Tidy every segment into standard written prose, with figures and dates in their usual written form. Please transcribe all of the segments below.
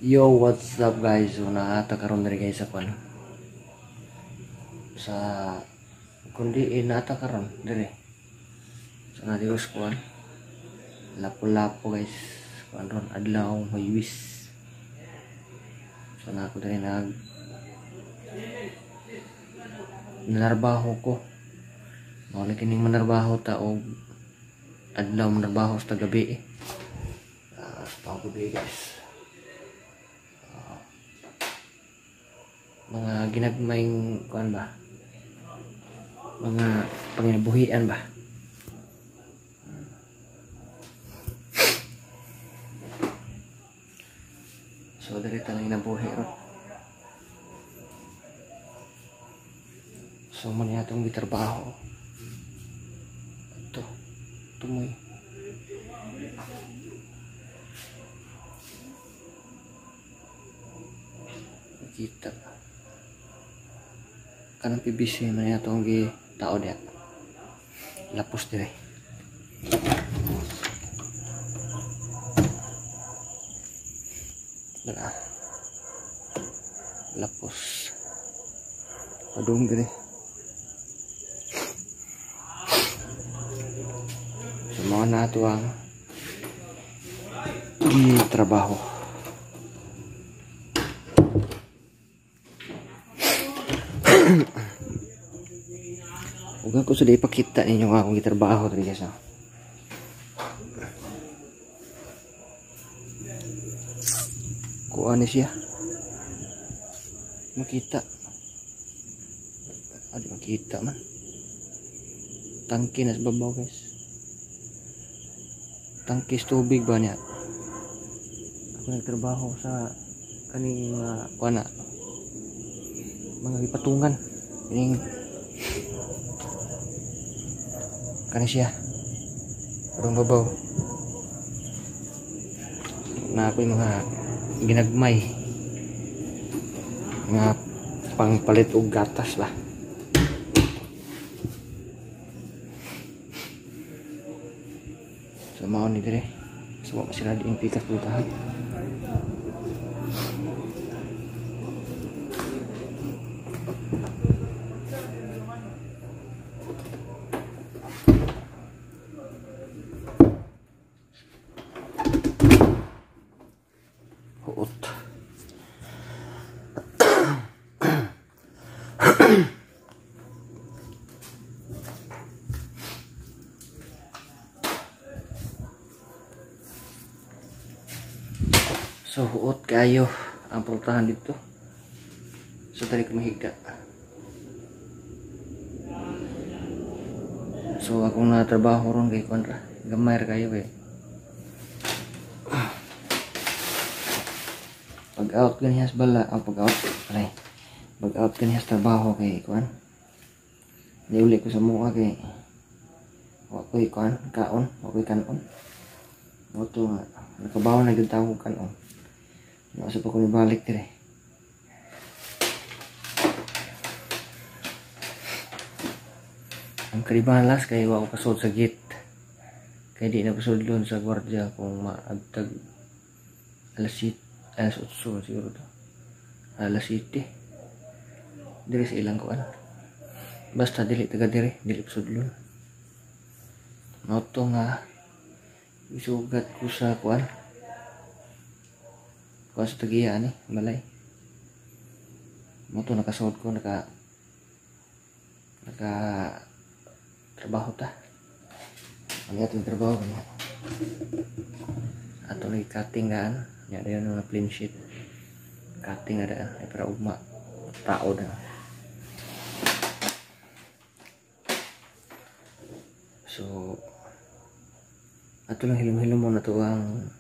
Yo, what's up guys? So naata karon diri guys sa kwan. Sa kundi naata karon diri. Sa nadios kwan. Lapu-lapu guys. Kwan ron adlaw maywis. So na ako diri nanarbaho ko. Mao na kining manarbaho ta og adlaw manarbaho sa gabi sa gabi guys. Mga ginagmayng kuan ba, mga panginabuhian ba. So diri talang inabuhi ron. So man yatong gitrabaho ito tumoy kita kanang PBC man yatong gi tao dia lapos dire. Lapos padung dire. Semua na ito ang trabaho. Huwag ko sudah ipakita ninyo nga akong gitrabaho dito guys. Kuha na siya. Makita. Ada makita man. Tangki na sa babaw guys. Tangkis tubig ba niya? Ako nagtrabaho sa kaning kuana mga ipatungan kaning kana siya parang babaw na ako yung mga ginagmay mga pangpalit og gatas ba. So mao ni dire so sila di impikas putahan. Huot. So huot kayo ang pultahan dito. So tali ko mahiga. So akong natrabaho ron kay kontra. Gamay ra kayo kay. Pag out ganihas bala ang pag out. Alay. Pag out ganihas trabaho kay kuan. Di uli ko sa mua kay wa ko'y kuan kaon, wa ko'y kanon. Moto nga nakabaw na gyud tawo kanon. Nasa pa ko balik dire. Ang kalibalas kay wa ko kasod sa gate. Kay di na kasod doon sa gwardiya kung maagtag alas 8 siguro to. Alas 7. Dire sa ilang kuan. Basta dili taga dire, dili kasod doon. Noto nga isugat ko sa kuan. Kuan sa tagiya ni balay. Moto nakasod ko naka trabaho ta. Ang atong trabaho niya. Ato lagi cutting gaan. Nya dayon na plain sheet. Cutting ada ay para ugma tao na. So ato lang hilom-hilom mo na to ang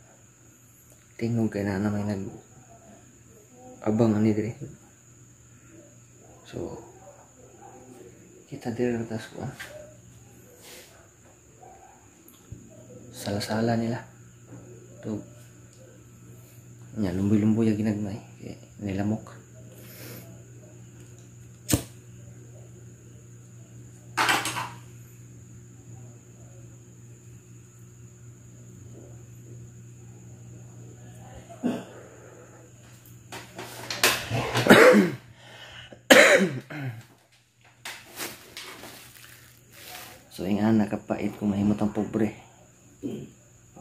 tingog kay na may nag abang ani dire. So kita dire tas ko sala-sala nila to nya lumboy-lumboy ya ginagmay kay nilamok. So yung anak kapait kung mahimot ang pobre.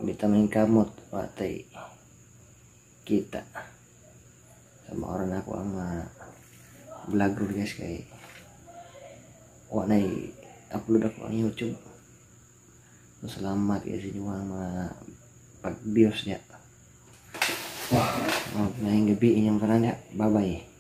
Bitamin kamot, watay kita. Sa maoran ako ang vlogger guys kay wanay upload ako ang YouTube. So, salamat sa inyo ang mga pag-views niya. Ngayong gabi inyong kanan niya. Bye bye.